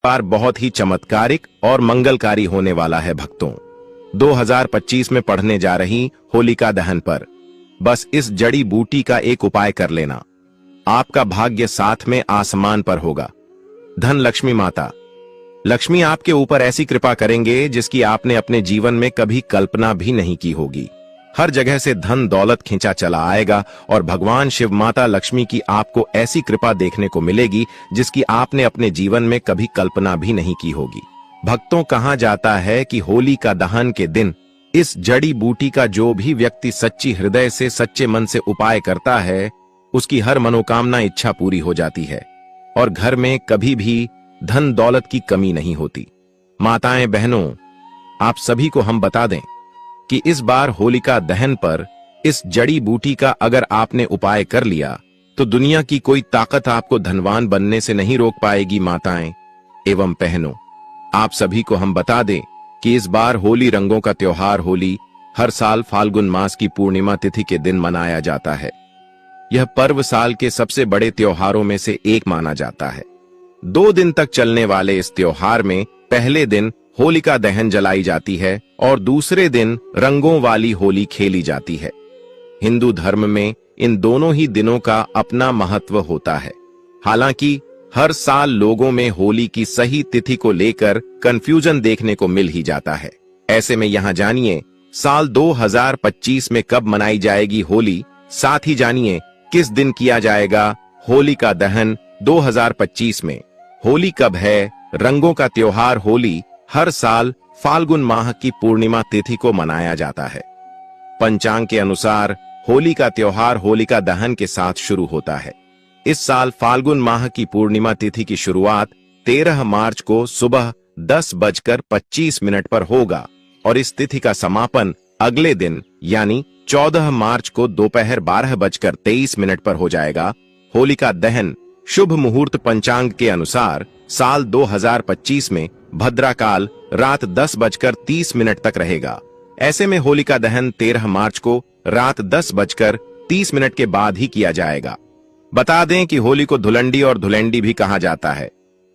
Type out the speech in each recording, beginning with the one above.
बार बहुत ही चमत्कारिक और मंगलकारी होने वाला है भक्तों। 2025 में पढ़ने जा रही होलिका दहन पर बस इस जड़ी बूटी का एक उपाय कर लेना, आपका भाग्य साथ में आसमान पर होगा। धन लक्ष्मी माता लक्ष्मी आपके ऊपर ऐसी कृपा करेंगे जिसकी आपने अपने जीवन में कभी कल्पना भी नहीं की होगी। हर जगह से धन दौलत खींचा चला आएगा और भगवान शिव माता लक्ष्मी की आपको ऐसी कृपा देखने को मिलेगी जिसकी आपने अपने जीवन में कभी कल्पना भी नहीं की होगी। भक्तों, कहा जाता है कि होली का दहन के दिन इस जड़ी बूटी का जो भी व्यक्ति सच्ची हृदय से सच्चे मन से उपाय करता है, उसकी हर मनोकामना इच्छा पूरी हो जाती है और घर में कभी भी धन दौलत की कमी नहीं होती। माताएं बहनों, आप सभी को हम बता दें कि इस बार होलिका दहन पर इस जड़ी बूटी का अगर आपने उपाय कर लिया तो दुनिया की कोई ताकत आपको धनवान बनने से नहीं रोक पाएगी। माताएं एवं बहनों, आप सभी को हम बता दें कि इस बार होली रंगों का त्योहार होली हर साल फाल्गुन मास की पूर्णिमा तिथि के दिन मनाया जाता है। यह पर्व साल के सबसे बड़े त्योहारों में से एक माना जाता है। 2 दिन तक चलने वाले इस त्योहार में पहले दिन होलिका दहन जलाई जाती है और दूसरे दिन रंगों वाली होली खेली जाती है। हिंदू धर्म में इन दोनों ही दिनों का अपना महत्व होता है। हालांकि हर साल लोगों में होली की सही तिथि को लेकर कंफ्यूजन देखने को मिल ही जाता है। ऐसे में यहां जानिए साल 2025 में कब मनाई जाएगी होली, साथ ही जानिए किस दिन किया जाएगा होली का दहन 2025 में। होली कब है? रंगों का त्योहार होली हर साल फाल्गुन माह की पूर्णिमा तिथि को मनाया जाता है। पंचांग के अनुसार होली का त्योहार होलिका दहन के साथ शुरू होता है। इस साल फाल्गुन माह की पूर्णिमा तिथि की शुरुआत 13 मार्च को सुबह 10:25 पर होगा और इस तिथि का समापन अगले दिन यानी 14 मार्च को दोपहर 12:23 पर हो जाएगा। होलिका दहन शुभ मुहूर्त पंचांग के अनुसार साल 2025 में भद्राकाल रात 10:30 तक रहेगा। ऐसे में होलिका दहन 13 मार्च को रात 10:30 के बाद ही किया जाएगा। बता दें कि होली को धुलंडी और धुलेंडी भी कहा जाता है।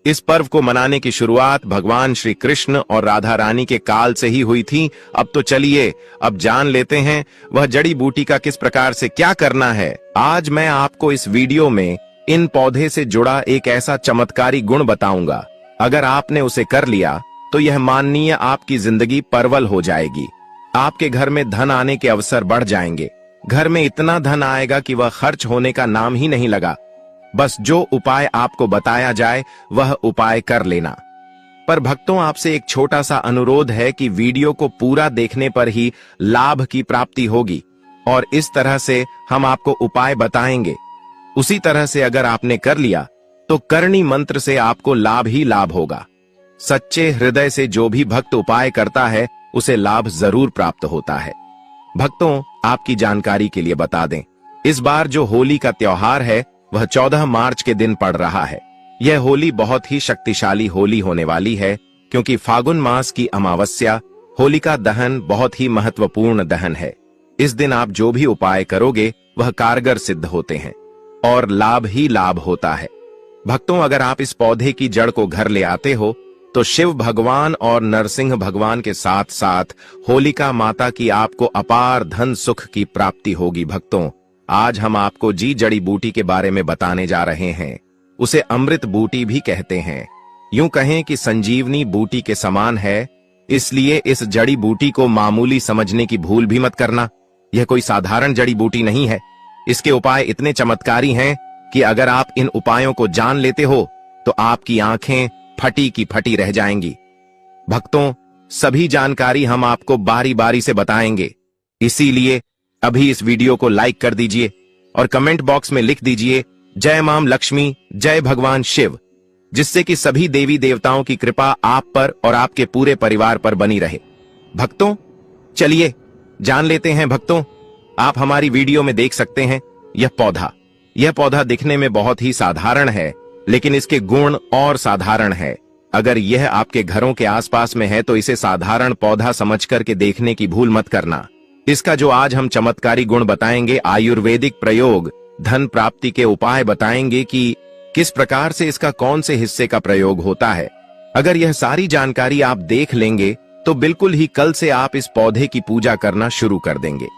इस पर्व को मनाने की शुरुआत भगवान श्री कृष्ण और राधा रानी के काल से ही हुई थी। अब तो चलिए अब जान लेते हैं वह जड़ी बूटी का किस प्रकार से क्या करना है। आज मैं आपको इस वीडियो में इन पौधे से जुड़ा एक ऐसा चमत्कारी गुण बताऊंगा, अगर आपने उसे कर लिया तो यह माननीय आपकी जिंदगी परवल हो जाएगी। आपके घर में धन आने के अवसर बढ़ जाएंगे। घर में इतना धन आएगा कि वह खर्च होने का नाम ही नहीं लगा। बस जो उपाय आपको बताया जाए वह उपाय कर लेना। पर भक्तों, आपसे एक छोटा सा अनुरोध है कि वीडियो को पूरा देखने पर ही लाभ की प्राप्ति होगी और इस तरह से हम आपको उपाय बताएंगे। उसी तरह से अगर आपने कर लिया तो करणी मंत्र से आपको लाभ ही लाभ होगा। सच्चे हृदय से जो भी भक्त उपाय करता है उसे लाभ जरूर प्राप्त होता है। भक्तों, आपकी जानकारी के लिए बता दें, इस बार जो होली का त्योहार है वह 14 मार्च के दिन पड़ रहा है। यह होली बहुत ही शक्तिशाली होली होने वाली है क्योंकि फाल्गुन मास की अमावस्या होलिका दहन बहुत ही महत्वपूर्ण दहन है। इस दिन आप जो भी उपाय करोगे वह कारगर सिद्ध होते हैं और लाभ ही लाभ होता है। भक्तों, अगर आप इस पौधे की जड़ को घर ले आते हो तो शिव भगवान और नरसिंह भगवान के साथ साथ होलिका माता की आपको अपार धन सुख की प्राप्ति होगी। भक्तों, आज हम आपको जड़ी बूटी के बारे में बताने जा रहे हैं। उसे अमृत बूटी भी कहते हैं। यूं कहें कि संजीवनी बूटी के समान है, इसलिए इस जड़ी बूटी को मामूली समझने की भूल भी मत करना। यह कोई साधारण जड़ी बूटी नहीं है। इसके उपाय इतने चमत्कारी हैं कि अगर आप इन उपायों को जान लेते हो तो आपकी आंखें फटी की फटी रह जाएंगी। भक्तों, सभी जानकारी हम आपको बारी बारी से बताएंगे, इसीलिए अभी इस वीडियो को लाइक कर दीजिए और कमेंट बॉक्स में लिख दीजिए जय मां लक्ष्मी, जय भगवान शिव, जिससे कि सभी देवी देवताओं की कृपा आप पर और आपके पूरे परिवार पर बनी रहे। भक्तों, चलिए जान लेते हैं। भक्तों, आप हमारी वीडियो में देख सकते हैं यह पौधा दिखने में बहुत ही साधारण है, लेकिन इसके गुण और साधारण है। अगर यह आपके घरों के आसपास में है तो इसे साधारण पौधा समझ करके देखने की भूल मत करना। इसका जो आज हम चमत्कारी गुण बताएंगे, आयुर्वेदिक प्रयोग, धन प्राप्ति के उपाय बताएंगे कि किस प्रकार से इसका कौन से हिस्से का प्रयोग होता है। अगर यह सारी जानकारी आप देख लेंगे तो बिल्कुल ही कल से आप इस पौधे की पूजा करना शुरू कर देंगे।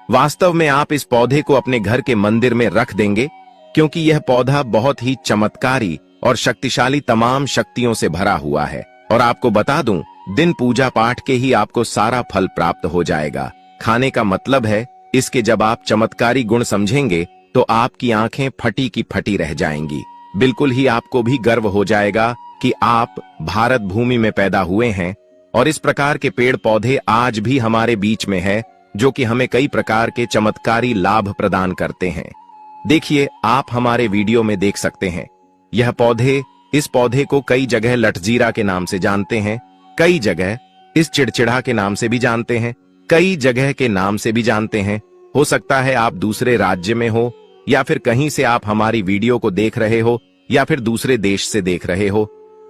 वास्तव में आप इस पौधे को अपने घर के मंदिर में रख देंगे, क्योंकि यह पौधा बहुत ही चमत्कारी और शक्तिशाली तमाम शक्तियों से भरा हुआ है। और आपको बता दूं, दिन पूजा पाठ के ही आपको सारा फल प्राप्त हो जाएगा। खाने का मतलब है इसके जब आप चमत्कारी गुण समझेंगे तो आपकी आंखें फटी की फटी रह जाएंगी। बिल्कुल ही आपको भी गर्व हो जाएगा कि आप भारत भूमि में पैदा हुए हैं और इस प्रकार के पेड़ पौधे आज भी हमारे बीच में है, जो कि हमें कई प्रकार के चमत्कारी लाभ प्रदान करते हैं। देखिए, आप हमारे वीडियो में देख सकते हैं यह पौधे, इस पौधे को कई जगह लठजीरा के नाम से जानते हैं, कई जगह इस चिड़चिड़ा के नाम से भी जानते हैं, कई जगह के नाम से भी जानते हैं। हो सकता है आप दूसरे राज्य में हो या फिर कहीं से आप हमारी वीडियो को देख रहे हो या फिर दूसरे देश से देख रहे हो,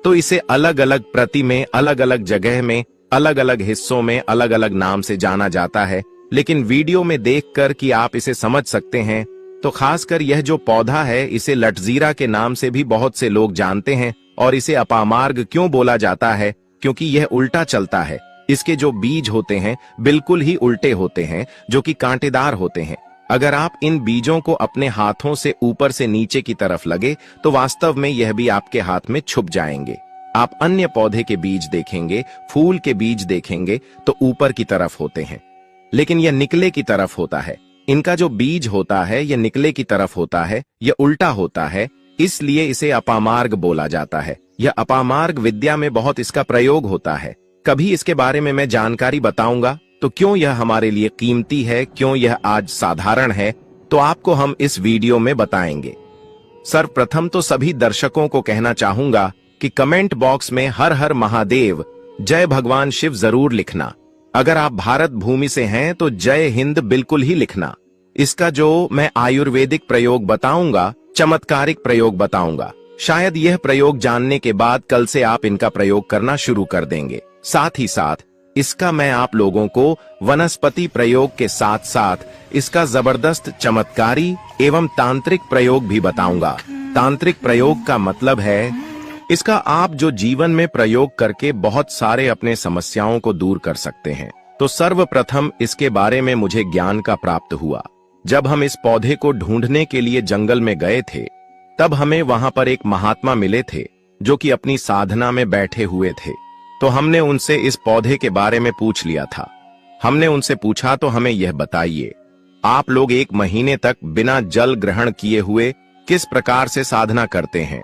तो इसे अलग अलग प्रति में, अलग अलग जगह में, अलग अलग हिस्सों में अलग अलग नाम से जाना जाता है। लेकिन वीडियो में देखकर कि आप इसे समझ सकते हैं, तो खासकर यह जो पौधा है इसे लठजीरा के नाम से भी बहुत से लोग जानते हैं। और इसे अपामार्ग क्यों बोला जाता है? क्योंकि यह उल्टा चलता है। इसके जो बीज होते हैं बिल्कुल ही उल्टे होते हैं, जो कि कांटेदार होते हैं। अगर आप इन बीजों को अपने हाथों से ऊपर से नीचे की तरफ लगे तो वास्तव में यह भी आपके हाथ में छुप जाएंगे। आप अन्य पौधे के बीज देखेंगे, फूल के बीज देखेंगे तो ऊपर की तरफ होते हैं, लेकिन यह निकले की तरफ होता है। इनका जो बीज होता है यह निकले की तरफ होता है, यह उल्टा होता है, इसलिए इसे अपामार्ग बोला जाता है। यह अपामार्ग विद्या में बहुत इसका प्रयोग होता है। कभी इसके बारे में मैं जानकारी बताऊंगा, तो क्यों यह हमारे लिए कीमती है, क्यों यह आज साधारण है, तो आपको हम इस वीडियो में बताएंगे। सर्वप्रथम तो सभी दर्शकों को कहना चाहूंगा कि कमेंट बॉक्स में हर हर महादेव, जय भगवान शिव जरूर लिखना। अगर आप भारत भूमि से हैं तो जय हिंद बिल्कुल ही लिखना। इसका जो मैं आयुर्वेदिक प्रयोग बताऊंगा, चमत्कारिक प्रयोग बताऊंगा, शायद यह प्रयोग जानने के बाद कल से आप इनका प्रयोग करना शुरू कर देंगे। साथ ही साथ इसका मैं आप लोगों को वनस्पति प्रयोग के साथ साथ इसका जबरदस्त चमत्कारी एवं तांत्रिक प्रयोग भी बताऊंगा। तांत्रिक प्रयोग का मतलब है इसका आप जो जीवन में प्रयोग करके बहुत सारे अपने समस्याओं को दूर कर सकते हैं। तो सर्वप्रथम इसके बारे में मुझे ज्ञान का प्राप्त हुआ। जब हम इस पौधे को ढूंढने के लिए जंगल में गए थे, तब हमें वहां पर एक महात्मा मिले थे जो कि अपनी साधना में बैठे हुए थे। तो हमने उनसे इस पौधे के बारे में पूछ लिया था। हमने उनसे पूछा तो हमें यह बताइए, आप लोग 1 महीने तक बिना जल ग्रहण किए हुए किस प्रकार से साधना करते हैं?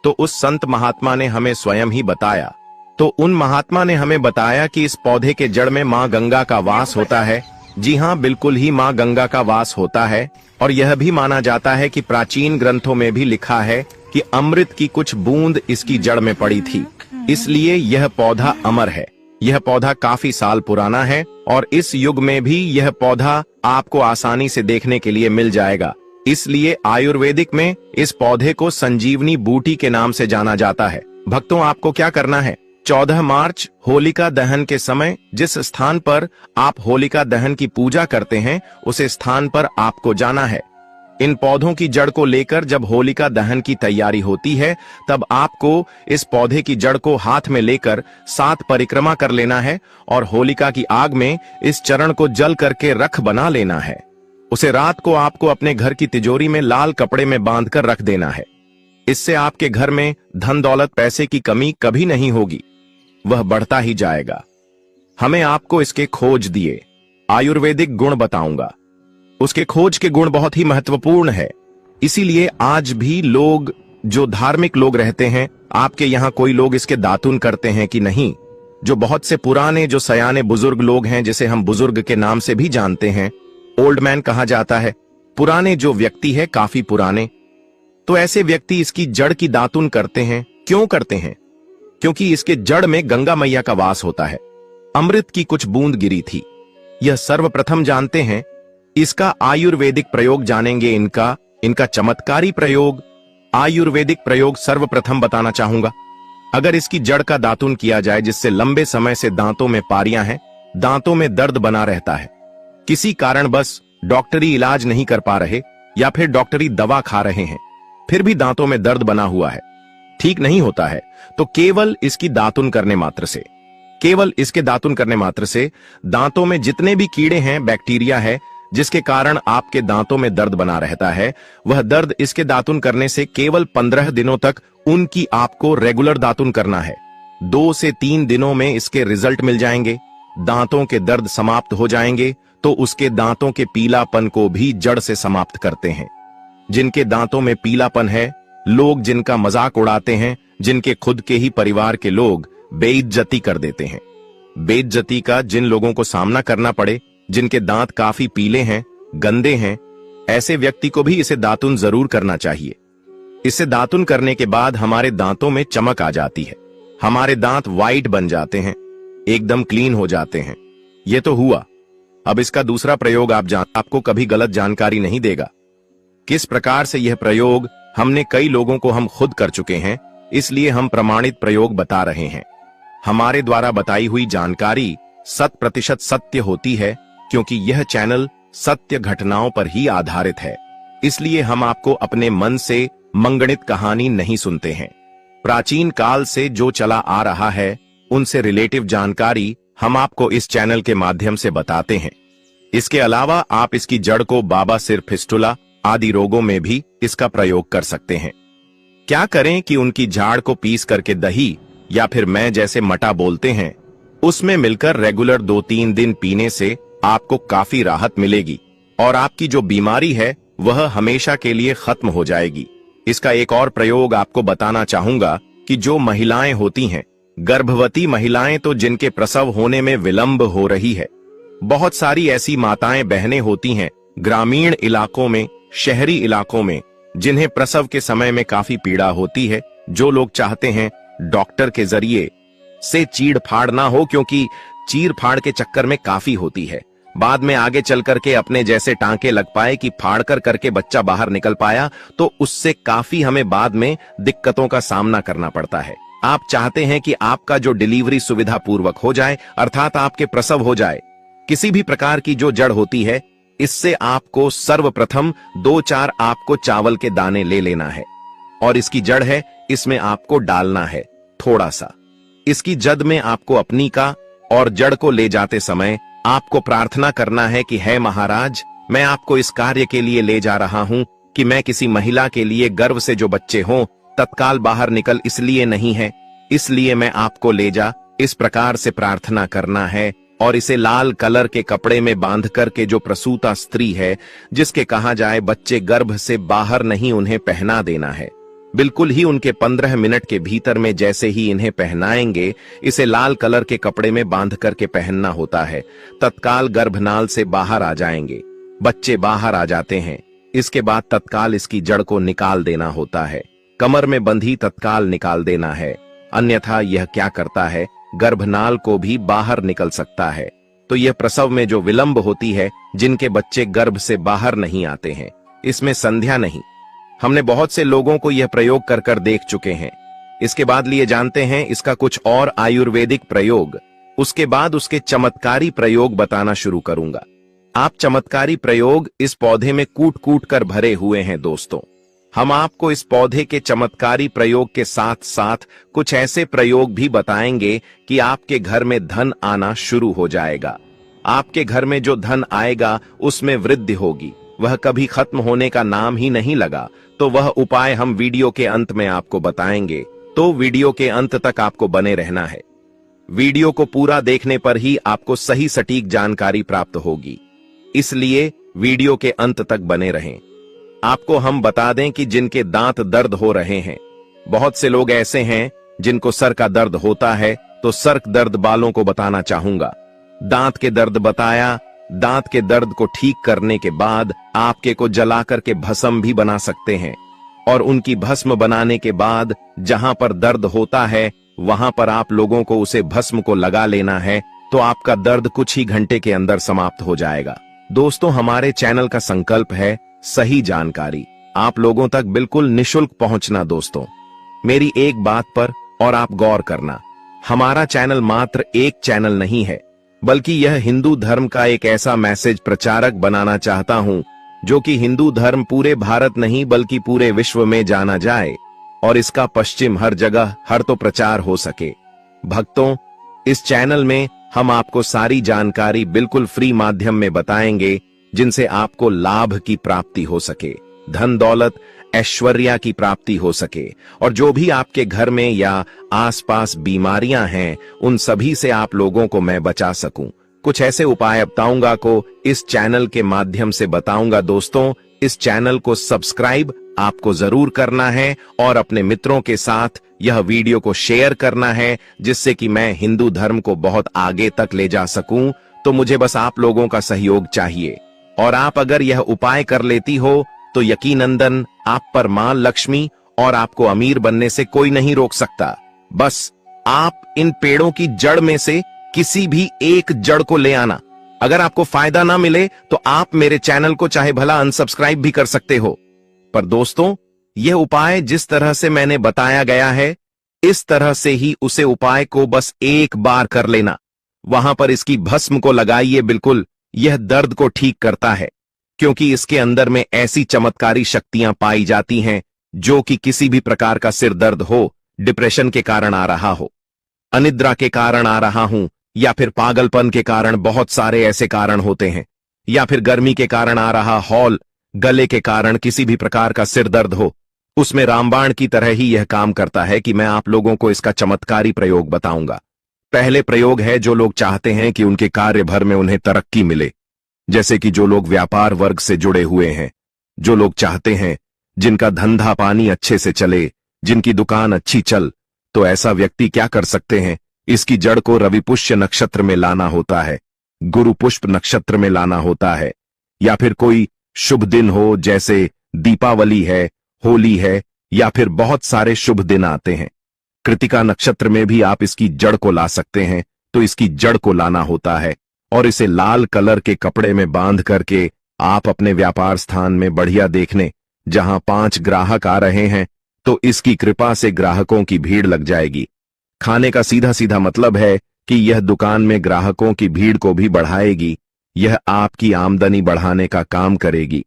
तो उस संत महात्मा ने हमें स्वयं ही बताया। तो उन महात्मा ने हमें बताया कि इस पौधे के जड़ में मां गंगा का वास होता है। जी हाँ, बिल्कुल ही मां गंगा का वास होता है। और यह भी माना जाता है कि प्राचीन ग्रंथों में भी लिखा है कि अमृत की कुछ बूंद इसकी जड़ में पड़ी थी, इसलिए यह पौधा अमर है। यह पौधा काफी साल पुराना है और इस युग में भी यह पौधा आपको आसानी से देखने के लिए मिल जाएगा। इसलिए आयुर्वेदिक में इस पौधे को संजीवनी बूटी के नाम से जाना जाता है। भक्तों, आपको क्या करना है? 14 मार्च होलिका दहन के समय जिस स्थान पर आप होलिका दहन की पूजा करते हैं, उस स्थान पर आपको जाना है। इन पौधों की जड़ को लेकर जब होलिका दहन की तैयारी होती है, तब आपको इस पौधे की जड़ को हाथ में लेकर 7 परिक्रमा कर लेना है और होलिका की आग में इस चरण को जल करके रख बना लेना है। उसे रात को आपको अपने घर की तिजोरी में लाल कपड़े में बांधकर रख देना है। इससे आपके घर में धन दौलत पैसे की कमी कभी नहीं होगी, वह बढ़ता ही जाएगा। हमें आपको इसके खोज दिए आयुर्वेदिक गुण बताऊंगा। उसके खोज के गुण बहुत ही महत्वपूर्ण है। इसीलिए आज भी लोग, जो धार्मिक लोग रहते हैं, आपके यहाँ कोई लोग इसके दातुन करते हैं कि नहीं? जो बहुत से पुराने, जो सयाने बुजुर्ग लोग हैं, जिसे हम बुजुर्ग के नाम से भी जानते हैं, ओल्ड मैन कहा जाता है, पुराने जो व्यक्ति है, काफी पुराने, तो ऐसे व्यक्ति इसकी जड़ की दातुन करते हैं। क्यों करते हैं? क्योंकि इसके जड़ में गंगा मैया का वास होता है। अमृत की कुछ बूंद गिरी थी। यह सर्वप्रथम जानते हैं। इसका आयुर्वेदिक प्रयोग जानेंगे। इनका चमत्कारी प्रयोग, आयुर्वेदिक प्रयोग सर्वप्रथम बताना चाहूंगा। अगर इसकी जड़ का दातुन किया जाए, जिससे लंबे समय से दांतों में पारियां हैं, दांतों में दर्द बना रहता है, किसी कारण बस डॉक्टरी इलाज नहीं कर पा रहे या फिर डॉक्टरी दवा खा रहे हैं, फिर भी दांतों में दर्द बना हुआ है, ठीक नहीं होता है, तो केवल इसकी दातुन करने मात्र से, केवल इसके दातुन करने मात्र से दांतों में जितने भी कीड़े हैं, बैक्टीरिया है, जिसके कारण आपके दांतों में दर्द बना रहता है, वह दर्द इसके दातुन करने से केवल 15 दिनों तक उनकी आपको रेगुलर दातुन करना है। 2 से 3 दिनों में इसके रिजल्ट मिल जाएंगे, दांतों के दर्द समाप्त हो जाएंगे, तो उसके दांतों के पीलापन को भी जड़ से समाप्त करते हैं। जिनके दांतों में पीलापन है, लोग जिनका मजाक उड़ाते हैं, जिनके खुद के ही परिवार के लोग बेइज्जती कर देते हैं। बेइज्जती का जिन लोगों को सामना करना पड़े, जिनके दांत काफी पीले हैं, गंदे हैं, ऐसे व्यक्ति को भी इसे दातुन जरूर करना चाहिए। इसे दातुन करने के बाद हमारे दांतों में चमक आ जाती है, हमारे दांत वाइट बन जाते हैं, एकदम क्लीन हो जाते हैं। यह तो हुआ। अब इसका दूसरा प्रयोग आपको कभी गलत जानकारी नहीं देगा। किस प्रकार से यह प्रयोग हमने कई लोगों को हम खुद कर चुके हैं, इसलिए हम प्रमाणित प्रयोग बता रहे हैं। हमारे द्वारा बताई हुई जानकारी 100% सत्य होती है, क्योंकि यह चैनल सत्य घटनाओं पर ही आधारित है। इसलिए हम आपको अपने मन से मंगणित कहानी नहीं सुनते हैं। प्राचीन काल से जो चला आ रहा है, उनसे रिलेटिव जानकारी हम आपको इस चैनल के माध्यम से बताते हैं। इसके अलावा आप इसकी जड़ को बाबा सिर, फिस्टुला आदि रोगों में भी इसका प्रयोग कर सकते हैं। क्या करें कि उनकी झाड़ को पीस करके दही या फिर मैं जैसे मटा बोलते हैं, उसमें मिलकर रेगुलर 2-3 दिन पीने से आपको काफी राहत मिलेगी और आपकी जो बीमारी है वह हमेशा के लिए खत्म हो जाएगी। इसका एक और प्रयोग आपको बताना चाहूंगा कि जो महिलाएं होती हैं, गर्भवती महिलाएं, तो जिनके प्रसव होने में विलंब हो रही है, बहुत सारी ऐसी माताएं बहनें होती हैं ग्रामीण इलाकों में, शहरी इलाकों में, जिन्हें प्रसव के समय में काफी पीड़ा होती है। जो लोग चाहते हैं डॉक्टर के जरिए से चीड़ फाड़ ना हो, क्योंकि चीर फाड़ के चक्कर में काफी होती है, बाद में आगे चल करके अपने जैसे टांके लग पाए कि फाड़ कर करके बच्चा बाहर निकल पाया, तो उससे काफी हमें बाद में दिक्कतों का सामना करना पड़ता है। आप चाहते हैं कि आपका जो डिलीवरी सुविधा पूर्वक हो जाए, अर्थात आपके प्रसव हो जाए। किसी भी प्रकार की जो जड़ होती है, इससे आपको सर्वप्रथम 2-4 आपको चावल के दाने ले लेना है और इसकी जड़ है, इसमें आपको डालना है थोड़ा सा। इसकी जद में आपको अपनी का और जड़ को ले जाते समय आपको प्रार्थना करना है कि है महाराज, मैं आपको इस कार्य के लिए ले जा रहा हूं कि मैं किसी महिला के लिए गर्भ से जो बच्चे हों तत्काल बाहर निकल इसलिए नहीं है, इसलिए मैं आपको ले जा, इस प्रकार से प्रार्थना करना है। और इसे लाल कलर के कपड़े में बांध कर के जो प्रसूता स्त्री है, जिसके कहा जाए बच्चे गर्भ से बाहर नहीं, उन्हें पहना देना है। बिल्कुल ही उनके 15 मिनट के भीतर में जैसे ही इन्हें पहनाएंगे, इसे लाल कलर के कपड़े में बांध करके पहनना होता है, तत्काल गर्भनाल से बाहर आ जाएंगे, बच्चे बाहर आ जाते हैं। इसके बाद तत्काल इसकी जड़ को निकाल देना होता है, कमर में बंधी तत्काल निकाल देना है, अन्यथा यह क्या करता है, गर्भनाल को भी बाहर निकल सकता है। तो यह प्रसव में जो विलंब होती है, जिनके बच्चे गर्भ से बाहर नहीं आते हैं, इसमें संध्या नहीं। हमने बहुत से लोगों को यह प्रयोग कर कर देख चुके हैं। इसके बाद लिए जानते हैं इसका कुछ और आयुर्वेदिक प्रयोग। उसके बाद उसके चमत्कारी प्रयोग बताना शुरू करूंगा। आप चमत्कारी प्रयोग इस पौधे में कूट कूट कर भरे हुए हैं दोस्तों। हम आपको इस पौधे के चमत्कारी प्रयोग के साथ साथ कुछ ऐसे प्रयोग भी बताएंगे कि आपके घर में धन आना शुरू हो जाएगा। आपके घर में जो धन आएगा उसमें वृद्धि होगी, वह कभी खत्म होने का नाम ही नहीं लगा। तो वह उपाय हम वीडियो के अंत में आपको बताएंगे, तो वीडियो के अंत तक आपको बने रहना है। वीडियो को पूरा देखने पर ही आपको सही सटीक जानकारी प्राप्त होगी, इसलिए वीडियो के अंत तक बने रहें। आपको हम बता दें कि जिनके दांत दर्द हो रहे हैं, बहुत से लोग ऐसे हैं जिनको सर का दर्द होता है, तो सर दर्द बालों को बताना चाहूंगा। दांत के दर्द बताया, दांत के दर्द को ठीक करने के बाद आपके को जला करके भस्म भी बना सकते हैं, और उनकी भस्म बनाने के बाद जहां पर दर्द होता है वहां पर आप लोगों को उसे भस्म को लगा लेना है, तो आपका दर्द कुछ ही घंटे के अंदर समाप्त हो जाएगा। दोस्तों, हमारे चैनल का संकल्प है सही जानकारी आप लोगों तक बिल्कुल निशुल्क पहुंचना। दोस्तों, मेरी एक बात पर और आप गौर करना, हमारा चैनल मात्र एक चैनल नहीं है, बल्कि यह हिंदू धर्म का एक ऐसा मैसेज प्रचारक बनाना चाहता हूं जो कि हिंदू धर्म पूरे भारत नहीं बल्कि पूरे विश्व में जाना जाए। और इसका पश्चिम हर जगह हर तो प्रचार हो सके। भक्तों, इस चैनल में हम आपको सारी जानकारी बिल्कुल फ्री माध्यम में बताएंगे, जिनसे आपको लाभ की प्राप्ति हो सके, धन दौलत ऐश्वर्या की प्राप्ति हो सके, और जो भी आपके घर में या आसपास बीमारियां हैं उन सभी से आप लोगों को मैं बचा सकूं। कुछ ऐसे उपाय बताऊंगा को इस चैनल के माध्यम से बताऊंगा। दोस्तों, इस चैनल को सब्सक्राइब आपको जरूर करना है और अपने मित्रों के साथ यह वीडियो को शेयर करना है, जिससे कि मैं हिंदू धर्म को बहुत आगे तक ले जा सकूं। तो मुझे बस आप लोगों का सहयोग चाहिए, और आप अगर यह उपाय कर लेती हो तो यकीनंदन आप पर मां लक्ष्मी और आपको अमीर बनने से कोई नहीं रोक सकता। बस आप इन पेड़ों की जड़ में से किसी भी एक जड़ को ले आना। अगर आपको फायदा ना मिले तो आप मेरे चैनल को चाहे भला अनसब्सक्राइब भी कर सकते हो। पर दोस्तों, यह उपाय जिस तरह से मैंने बताया गया है, इस तरह से ही उसे उपाय को बस एक बार कर लेना। वहां पर इसकी भस्म को लगाइए। बिल्कुल यह दर्द को ठीक करता है, क्योंकि इसके अंदर में ऐसी चमत्कारी शक्तियां पाई जाती हैं जो कि किसी भी प्रकार का सिर दर्द हो, डिप्रेशन के कारण आ रहा हो, अनिद्रा के कारण आ रहा हूं, या फिर पागलपन के कारण, बहुत सारे ऐसे कारण होते हैं, या फिर गर्मी के कारण आ रहा हॉल, गले के कारण किसी भी प्रकार का सिर दर्द हो, उसमें रामबाण की तरह ही यह काम करता है कि मैं आप लोगों को इसका चमत्कारी प्रयोग बताऊंगा। पहले प्रयोग है जो लोग चाहते हैं कि उनके कार्य भर में उन्हें तरक्की मिले, जैसे कि जो लोग व्यापार वर्ग से जुड़े हुए हैं, जो लोग चाहते हैं जिनका धंधा पानी अच्छे से चले, जिनकी दुकान अच्छी चल, तो ऐसा व्यक्ति क्या कर सकते हैं, इसकी जड़ को रवि पुष्य नक्षत्र में लाना होता है, गुरु पुष्प नक्षत्र में लाना होता है, या फिर कोई शुभ दिन हो, जैसे दीपावली है, होली है, या फिर बहुत सारे शुभ दिन आते हैं। कृतिका नक्षत्र में भी आप इसकी जड़ को ला सकते हैं। तो इसकी जड़ को लाना होता है और इसे लाल कलर के कपड़े में बांध करके आप अपने व्यापार स्थान में बढ़िया देखने, जहां 5 ग्राहक आ रहे हैं तो इसकी कृपा से ग्राहकों की भीड़ लग जाएगी। खाने का सीधा सीधा मतलब है कि यह दुकान में ग्राहकों की भीड़ को भी बढ़ाएगी। यह आपकी आमदनी बढ़ाने का काम करेगी।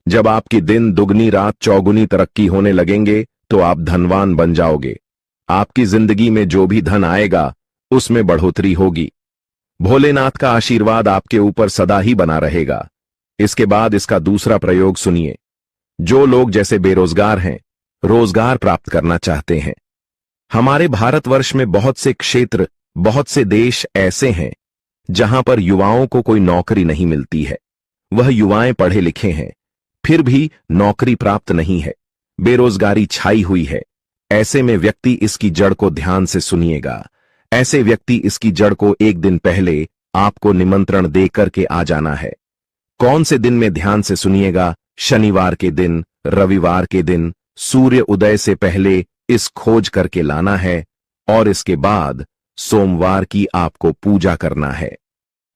जब आपकी दिन दुगनी रात चौगुनी तरक्की होने लगेंगे तो आप धनवान बन जाओगे। आपकी जिंदगी में जो भी धन आएगा उसमें बढ़ोतरी होगी। भोलेनाथ का आशीर्वाद आपके ऊपर सदा ही बना रहेगा। इसके बाद इसका दूसरा प्रयोग सुनिए। जो लोग जैसे बेरोजगार हैं, रोजगार प्राप्त करना चाहते हैं। हमारे भारतवर्ष में बहुत से क्षेत्र, बहुत से देश ऐसे हैं जहां पर युवाओं को कोई नौकरी नहीं मिलती है। वह युवाएं पढ़े लिखे हैं, फिर भी नौकरी प्राप्त नहीं है, बेरोजगारी छाई हुई है। ऐसे में व्यक्ति इसकी जड़ को ध्यान से सुनिएगा। ऐसे व्यक्ति इसकी जड़ को एक दिन पहले आपको निमंत्रण दे करके आ जाना है। कौन से दिन में ध्यान से सुनिएगा? शनिवार के दिन, रविवार के दिन, सूर्य उदय से पहले इस खोज करके लाना है, और इसके बाद सोमवार की आपको पूजा करना है,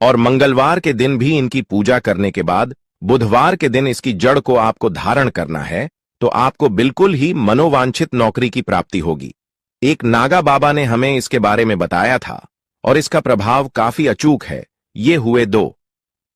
और मंगलवार के दिन भी इनकी पूजा करने के बाद बुधवार के दिन इसकी जड़ को आपको धारण करना है। तो आपको बिल्कुल ही मनोवांछित नौकरी की प्राप्ति होगी। एक नागा बाबा ने हमें इसके बारे में बताया था और इसका प्रभाव काफी अचूक है। ये हुए 2।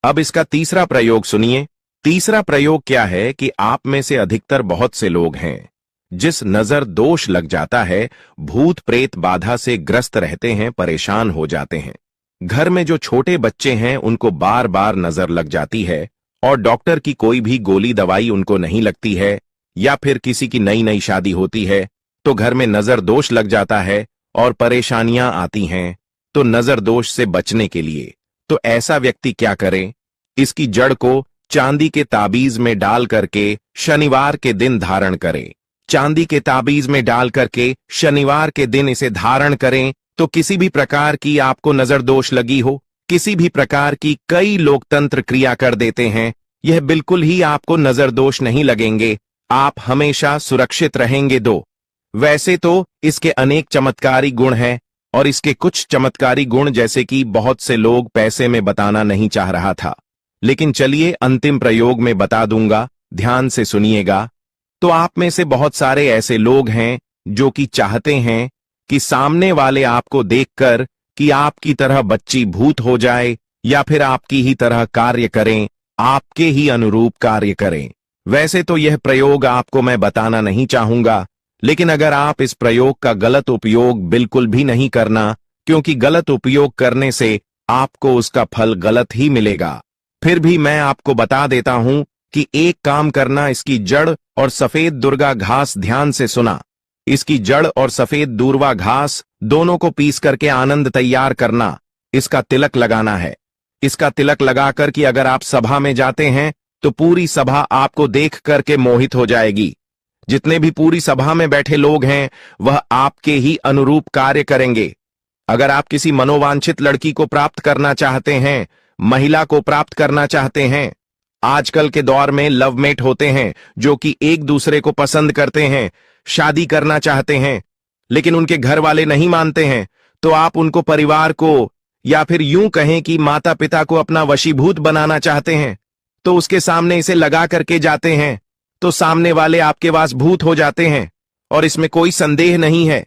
अब इसका तीसरा प्रयोग सुनिए। तीसरा प्रयोग क्या है कि आप में से अधिकतर बहुत से लोग हैं जिस नजर दोष लग जाता है, भूत प्रेत बाधा से ग्रस्त रहते हैं, परेशान हो जाते हैं। घर में जो छोटे बच्चे हैं उनको बार बार नजर लग जाती है और डॉक्टर की कोई भी गोली दवाई उनको नहीं लगती है, या फिर किसी की नई नई शादी होती है तो घर में नजर दोष लग जाता है और परेशानियां आती हैं। तो नजर दोष से बचने के लिए तो ऐसा व्यक्ति क्या करे? इसकी जड़ को चांदी के ताबीज में डाल करके शनिवार के दिन धारण करें। चांदी के ताबीज में डाल करके शनिवार के दिन इसे धारण करें तो किसी भी प्रकार की आपको नजर दोष लगी हो, किसी भी प्रकार की, कई लोग तंत्र क्रिया कर देते हैं, यह बिल्कुल ही आपको नजर दोष नहीं लगेंगे। आप हमेशा सुरक्षित रहेंगे। 2 वैसे तो इसके अनेक चमत्कारी गुण हैं, और इसके कुछ चमत्कारी गुण जैसे कि बहुत से लोग पैसे में बताना नहीं चाह रहा था, लेकिन चलिए अंतिम प्रयोग में बता दूंगा, ध्यान से सुनिएगा। तो आप में से बहुत सारे ऐसे लोग हैं जो कि चाहते हैं कि सामने वाले आपको देखकर कि आपकी तरह बच्ची भूत हो जाए, या फिर आपकी ही तरह कार्य करें, आपके ही अनुरूप कार्य करें। वैसे तो यह प्रयोग आपको मैं बताना नहीं चाहूंगा, लेकिन अगर आप इस प्रयोग का गलत उपयोग बिल्कुल भी नहीं करना, क्योंकि गलत उपयोग करने से आपको उसका फल गलत ही मिलेगा। फिर भी मैं आपको बता देता हूं कि एक काम करना, इसकी जड़ और सफेद दुर्गा घास ध्यान से सुना। इसकी जड़ और सफेद दूर्वा घास दोनों को पीस करके आनंद तैयार करना, इसका तिलक लगाना है। इसका तिलक लगाकर कि अगर आप सभा में जाते हैं तो पूरी सभा आपको देख करके मोहित हो जाएगी। जितने भी पूरी सभा में बैठे लोग हैं वह आपके ही अनुरूप कार्य करेंगे। अगर आप किसी मनोवांछित लड़की को प्राप्त करना चाहते हैं, महिला को प्राप्त करना चाहते हैं, आजकल के दौर में लवमेट होते हैं जो कि एक दूसरे को पसंद करते हैं, शादी करना चाहते हैं, लेकिन उनके घर वाले नहीं मानते हैं, तो आप उनको परिवार को या फिर यूं कहें कि माता पिता को अपना वशीभूत बनाना चाहते हैं, तो उसके सामने इसे लगा करके जाते हैं तो सामने वाले आपके वासभूत हो जाते हैं, और इसमें कोई संदेह नहीं है।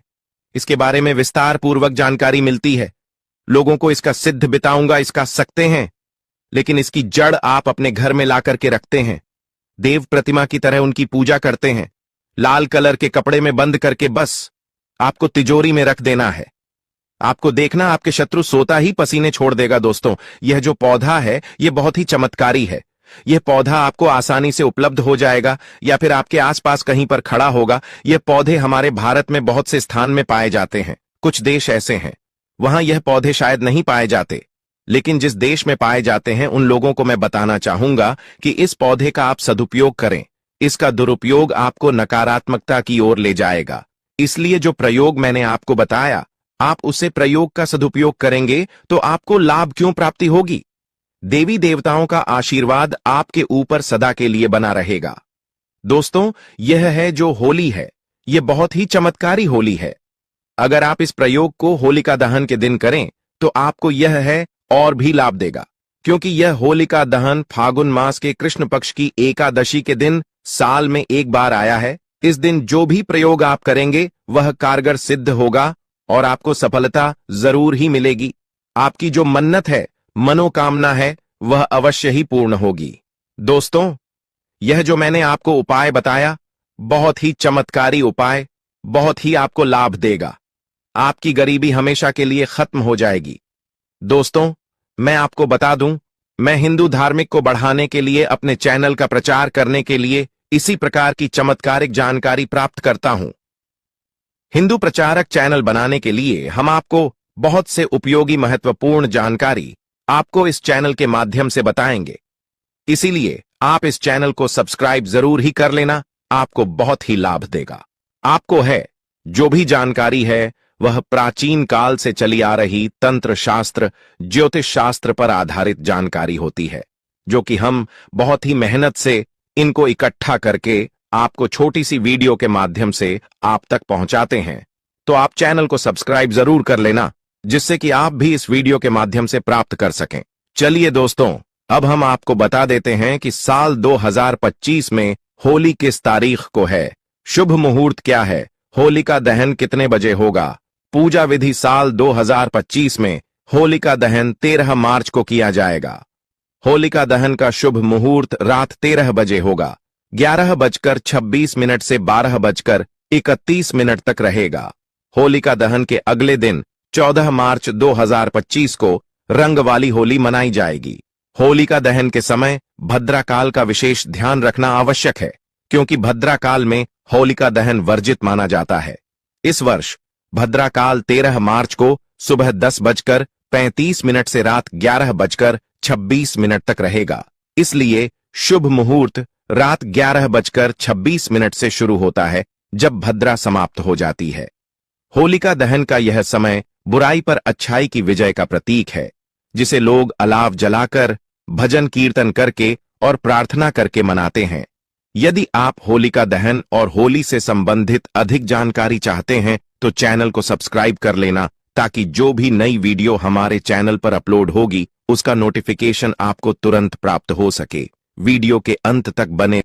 इसके बारे में विस्तार पूर्वक जानकारी मिलती है। लोगों को इसका सिद्ध बताऊंगा, इसका सकते हैं, लेकिन इसकी जड़ आप अपने घर में ला करके रखते हैं, देव प्रतिमा की तरह उनकी पूजा करते हैं, लाल कलर के कपड़े में बंद करके बस आपको तिजोरी में रख देना है। आपको देखना आपके शत्रु सोता ही पसीने छोड़ देगा। दोस्तों, यह जो पौधा है यह बहुत ही चमत्कारी है। यह पौधा आपको आसानी से उपलब्ध हो जाएगा या फिर आपके आसपास कहीं पर खड़ा होगा। यह पौधे हमारे भारत में बहुत से स्थान में पाए जाते हैं। कुछ देश ऐसे हैं वहां यह पौधे शायद नहीं पाए जाते, लेकिन जिस देश में पाए जाते हैं उन लोगों को मैं बताना चाहूंगा कि इस पौधे का आप सदुपयोग करें। इसका दुरुपयोग आपको नकारात्मकता की ओर ले जाएगा। इसलिए जो प्रयोग मैंने आपको बताया, आप उसे प्रयोग का सदुपयोग करेंगे तो आपको लाभ क्यों प्राप्ति होगी। देवी देवताओं का आशीर्वाद आपके ऊपर सदा के लिए बना रहेगा। दोस्तों, यह है जो होली है, यह बहुत ही चमत्कारी होली है। अगर आप इस प्रयोग को होलिका दहन के दिन करें तो आपको यह है और भी लाभ देगा, क्योंकि यह होलिका दहन फागुन मास के कृष्ण पक्ष की एकादशी के दिन साल में एक बार आया है। इस दिन जो भी प्रयोग आप करेंगे वह कारगर सिद्ध होगा और आपको सफलता जरूर ही मिलेगी। आपकी जो मन्नत है, मनोकामना है, वह अवश्य ही पूर्ण होगी। दोस्तों, यह जो मैंने आपको उपाय बताया, बहुत ही चमत्कारी उपाय, बहुत ही आपको लाभ देगा। आपकी गरीबी हमेशा के लिए खत्म हो जाएगी। दोस्तों, मैं आपको बता दूं, मैं हिंदू धार्मिक को बढ़ाने के लिए, अपने चैनल का प्रचार करने के लिए इसी प्रकार की चमत्कारिक जानकारी प्राप्त करता हूं। हिंदू प्रचारक चैनल बनाने के लिए हम आपको बहुत से उपयोगी महत्वपूर्ण जानकारी आपको इस चैनल के माध्यम से बताएंगे। इसीलिए आप इस चैनल को सब्सक्राइब जरूर ही कर लेना, आपको बहुत ही लाभ देगा। आपको है जो भी जानकारी है वह प्राचीन काल से चली आ रही तंत्र शास्त्र, ज्योतिष शास्त्र पर आधारित जानकारी होती है, जो कि हम बहुत ही मेहनत से इनको इकट्ठा करके आपको छोटी सी वीडियो के माध्यम से आप तक पहुंचाते हैं। तो आप चैनल को सब्सक्राइब जरूर कर लेना, जिससे कि आप भी इस वीडियो के माध्यम से प्राप्त कर सकें। चलिए दोस्तों, अब हम आपको बता देते हैं कि साल 2025 में होली किस तारीख को है, शुभ मुहूर्त क्या है, होलिका दहन कितने बजे होगा। पूजा विधि साल 2025 में होलिका दहन 13 मार्च को किया जाएगा। होलिका दहन का शुभ मुहूर्त रात 13 बजे होगा, 11:26 से 12:31 तक रहेगा। होलिका दहन के अगले दिन 14 मार्च 2025 को रंग वाली होली मनाई जाएगी। होलिका दहन के समय भद्रा काल का विशेष ध्यान रखना आवश्यक है, क्योंकि भद्रा काल में होलिका दहन वर्जित माना जाता है। इस वर्ष भद्रा काल 13 मार्च को सुबह 10:35 से रात 11:26 तक रहेगा। इसलिए शुभ मुहूर्त रात 11:26 से शुरू होता है, जब भद्रा समाप्त हो जाती है। होलिका दहन का यह समय बुराई पर अच्छाई की विजय का प्रतीक है, जिसे लोग अलाव जलाकर, भजन कीर्तन करके और प्रार्थना करके मनाते हैं। यदि आप होलिका दहन और होली से संबंधित अधिक जानकारी चाहते हैं तो चैनल को सब्सक्राइब कर लेना, ताकि जो भी नई वीडियो हमारे चैनल पर अपलोड होगी उसका नोटिफिकेशन आपको तुरंत प्राप्त हो सके। वीडियो के अंत तक बने